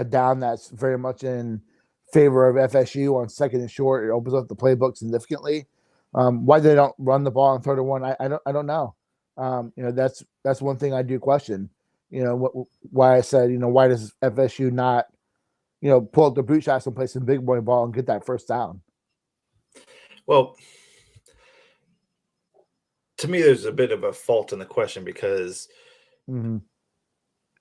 a down that's very much in favor of FSU on second and short. It opens up the playbook significantly. Why they don't run the ball on 3rd and 1, I don't know. That's one thing I do question. Why I said, why does FSU not, pull up the boot shots and play some big boy ball and get that first down? Well, to me, there's a bit of a fault in the question because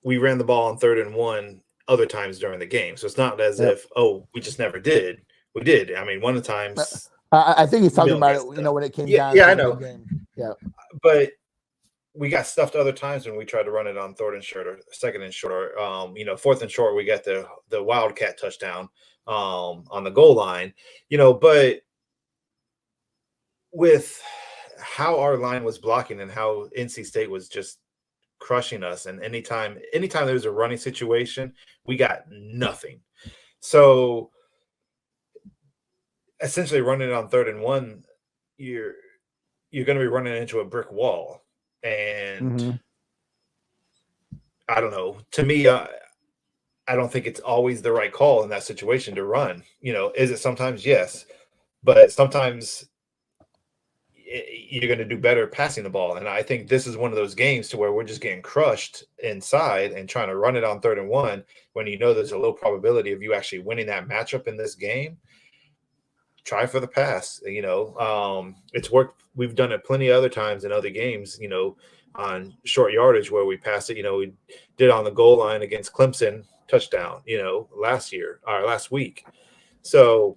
we ran the ball on 3rd and 1 other times during the game. So it's not as if, we just never did. We did. I mean, one of the times. I think he's talking about it, when it came down. Yeah, I know. Game. Yeah. But we got stuffed other times when we tried to run it on 3rd and short or 2nd and short. Or, 4th and short, we got the Wildcat touchdown on the goal line. But with how our line was blocking and how NC State was just crushing us, and anytime there was a running situation, we got nothing. So essentially running it on 3rd and 1, you're going to be running into a brick wall. And I don't know, to me, I don't think it's always the right call in that situation to run. Is it sometimes? Yes, but sometimes you're going to do better passing the ball. And I think this is one of those games to where we're just getting crushed inside and trying to run it on 3rd and 1 when there's a low probability of you actually winning that matchup in this game. Try for the pass. It's worked. We've done it plenty of other times in other games, on short yardage where we passed it. We did on the goal line against Clemson, touchdown, last week. So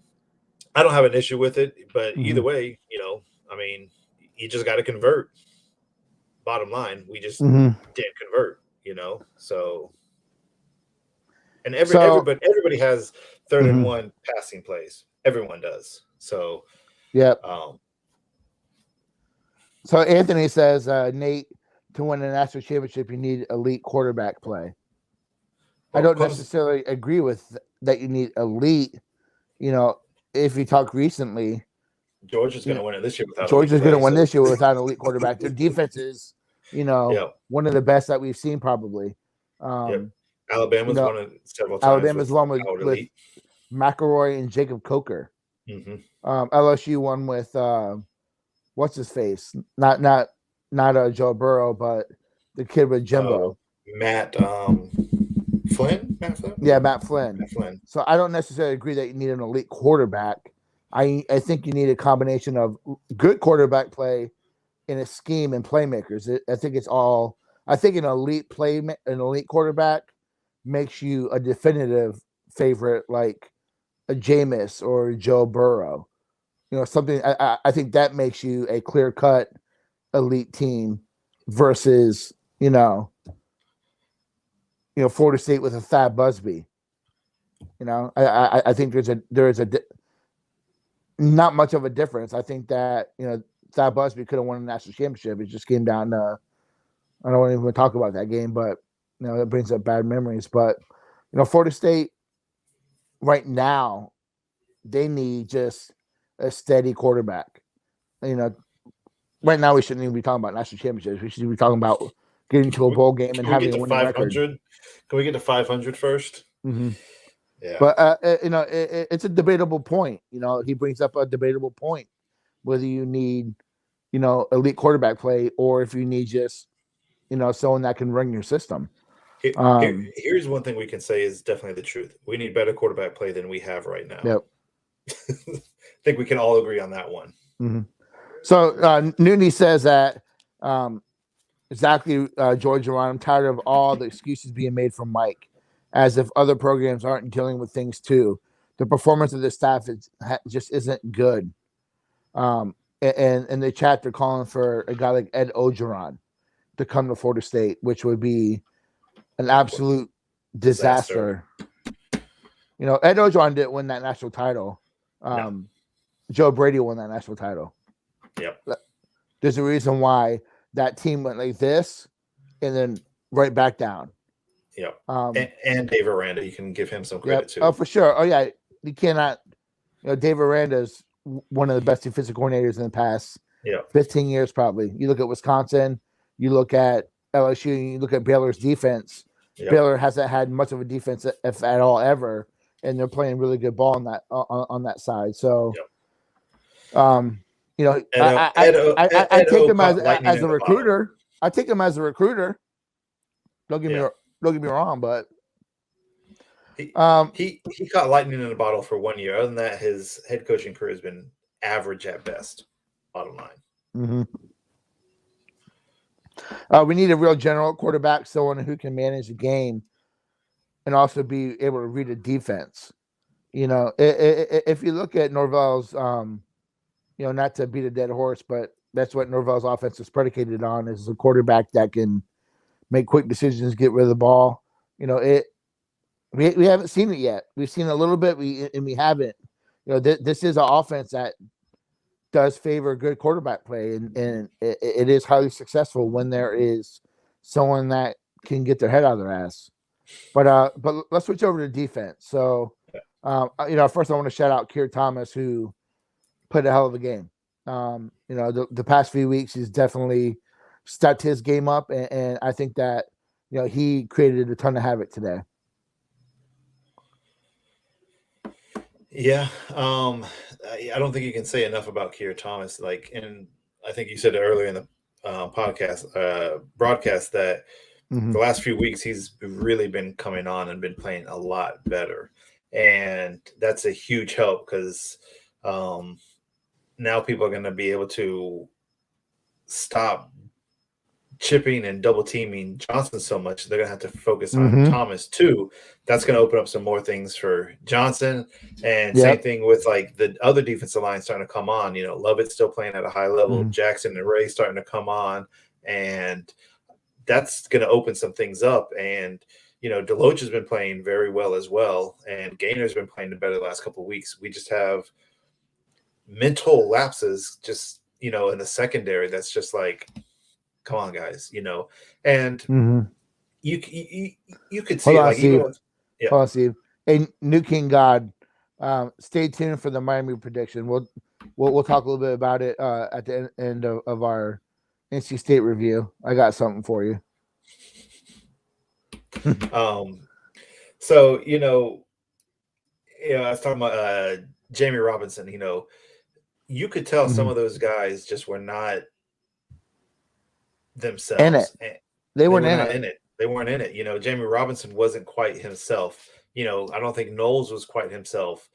I don't have an issue with it, but either way, you just got to convert. Bottom line, we just didn't convert, so. And everybody has 3rd and 1 passing plays. Everyone does. So, yeah. So Anthony says, Nate, to win a national championship, you need elite quarterback play. I don't necessarily agree with that. You need elite. If you talk recently, Georgia's going to win it this year without. Georgia's going to win this year without an elite quarterback. Their defense is, one of the best that we've seen probably. Alabama's won it several times. Alabama's won with McElroy and Jacob Coker. LSU won with what's his face? Not Joe Burrow, but the kid with Jimbo. Matt Flynn? Yeah, Matt Flynn. Matt Flynn. So I don't necessarily agree that you need an elite quarterback. I think you need a combination of good quarterback play in a scheme and playmakers. I think an elite quarterback makes you a definitive favorite like a Jameis or Joe Burrow. Something I think that makes you a clear-cut elite team versus, Florida State with a Thad Busby. I think there is a not much of a difference. I think that, Thad Busby could have won a national championship. It just came down to, I don't even want to talk about that game, but, it brings up bad memories. But, Florida State right now, they need just a steady quarterback. Right now we shouldn't even be talking about national championships. We should be talking about getting to a bowl game and having a winning record. Can we get to 500 first? Yeah. But it's a debatable point. He brings up a debatable point whether you need, elite quarterback play or if you need just, someone that can run your system. Here's one thing we can say is definitely the truth. We need better quarterback play than we have right now. Yep. I think we can all agree on that one. So Nooney says that exactly, George Ron, I'm tired of all the excuses being made from Mike, as if other programs aren't dealing with things too. The performance of the staff just isn't good. And in the chat, they're calling for a guy like Ed Ogeron to come to Florida State, which would be an absolute disaster. Ed Ogeron didn't win that national title. No. Joe Brady won that national title. Yep. There's a reason why that team went like this and then right back down. Yep. And Dave Aranda, you can give him some credit too. Oh, for sure. Oh, yeah. You cannot. Dave Aranda is one of the best defensive coordinators in the past 15 years, probably. You look at Wisconsin, you look at LSU, you look at Baylor's defense. Yep. Baylor hasn't had much of a defense, if at all, ever, and they're playing really good ball on that side. So, you know, I Ed take O him caught lightning as in a the bottle. recruiter. I take him as a recruiter. Don't get me wrong, but he caught lightning in the bottle for 1 year. Other than that, his head coaching career has been average at best. Bottom line. Mm-hmm. We need a real general quarterback, someone who can manage the game and also be able to read a defense. You know, if you look at Norvell's, you know, not to beat a dead horse, but that's what Norvell's offense is predicated on, is a quarterback that can make quick decisions, get rid of the ball. You know, we haven't seen it yet. We've seen a little bit, we haven't. You know, this is an offense that does favor good quarterback play, and it is highly successful when there is someone that can get their head out of their ass. But let's switch over to defense. So, you know, first I want to shout out Keir Thomas, who played a hell of a game. You know, the past few weeks he's definitely stepped his game up, and I think that, you know, he created a ton of havoc today. Yeah, I don't think you can say enough about Keir Thomas. Like, and I think you said it earlier in the broadcast that the last few weeks he's really been coming on and been playing a lot better, and that's a huge help because now people are going to be able to stop chipping and double teaming Johnson so much. They're gonna have to focus on Thomas too. That's gonna open up some more things for Johnson. And same thing with like the other defensive line starting to come on. You know, Lovett's still playing at a high level. Jackson and Ray starting to come on, and that's gonna open some things up. And you know, Deloach has been playing very well as well, and Gainer's been playing better the last couple of weeks. We just have mental lapses, just, you know, in the secondary. That's just like, come on, guys, you know, and you could see it, like, Steve. even with, Hold on, Steve. Hey, New King God, stay tuned for the Miami prediction. We'll talk a little bit about it at the end of our NC State review. I got something for you. So you know, I was talking about Jamie Robinson. You know, you could tell some of those guys just were not themselves. In it. They weren't in it. They weren't in it. You know, Jamie Robinson wasn't quite himself. You know, I don't think Knowles was quite himself.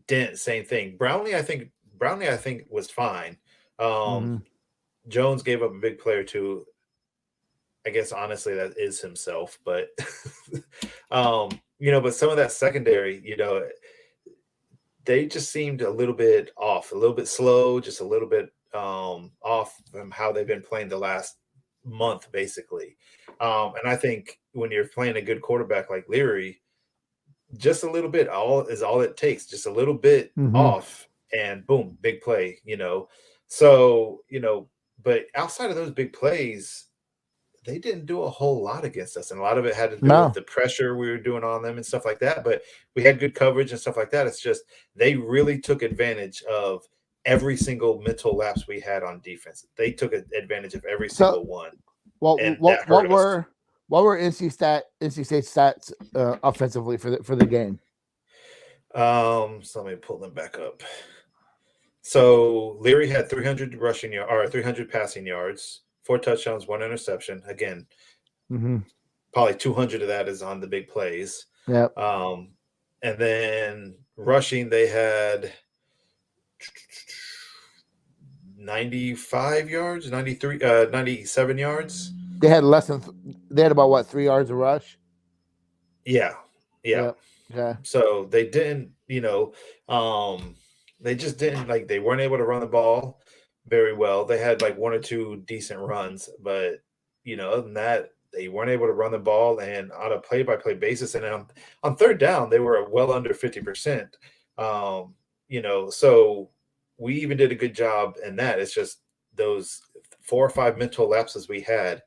Dent, same thing. Brownlee, I think was fine. Jones gave up a big play or two. I guess honestly that is himself, but you know, but some of that secondary, you know, they just seemed a little bit off, a little bit slow, just a little bit off from how they've been playing the last month, basically. And I think when you're playing a good quarterback like Leary, just a little bit all it takes, just a little bit off, and boom, big play, you know. So, you know, but outside of those big plays, they didn't do a whole lot against us. And a lot of it had to do with the pressure we were doing on them and stuff like that. But we had good coverage and stuff like that. It's just they really took advantage of every single mental lapse we had on defense. They took advantage of every single one. Well, what were NC State stats offensively for the game? So let me pull them back up. So Leary had 300 rushing yards or 300 passing yards, 4 touchdowns, 1 interception. Again, probably 200 of that is on the big plays. Yeah. And then rushing, they had 95 yards, 93, 97 yards. They had they had about 3 yards of rush. Yeah. Yeah. So they didn't, you know, they just didn't, like, they weren't able to run the ball very well. They had like 1 or 2 decent runs, but, you know, other than that, they weren't able to run the ball, and on a play-by-play basis. And on third down, they were well under 50%. You know, so we even did a good job in that. It's just those 4 or 5 mental lapses we had,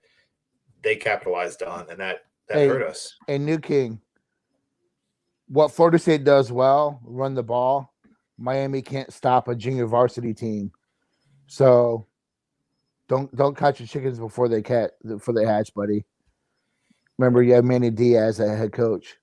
they capitalized on, and that hurt us. And New King, what Florida State does well, run the ball. Miami can't stop a junior varsity team, so don't catch your chickens before they hatch, buddy. Remember, you had Manny Diaz as head coach.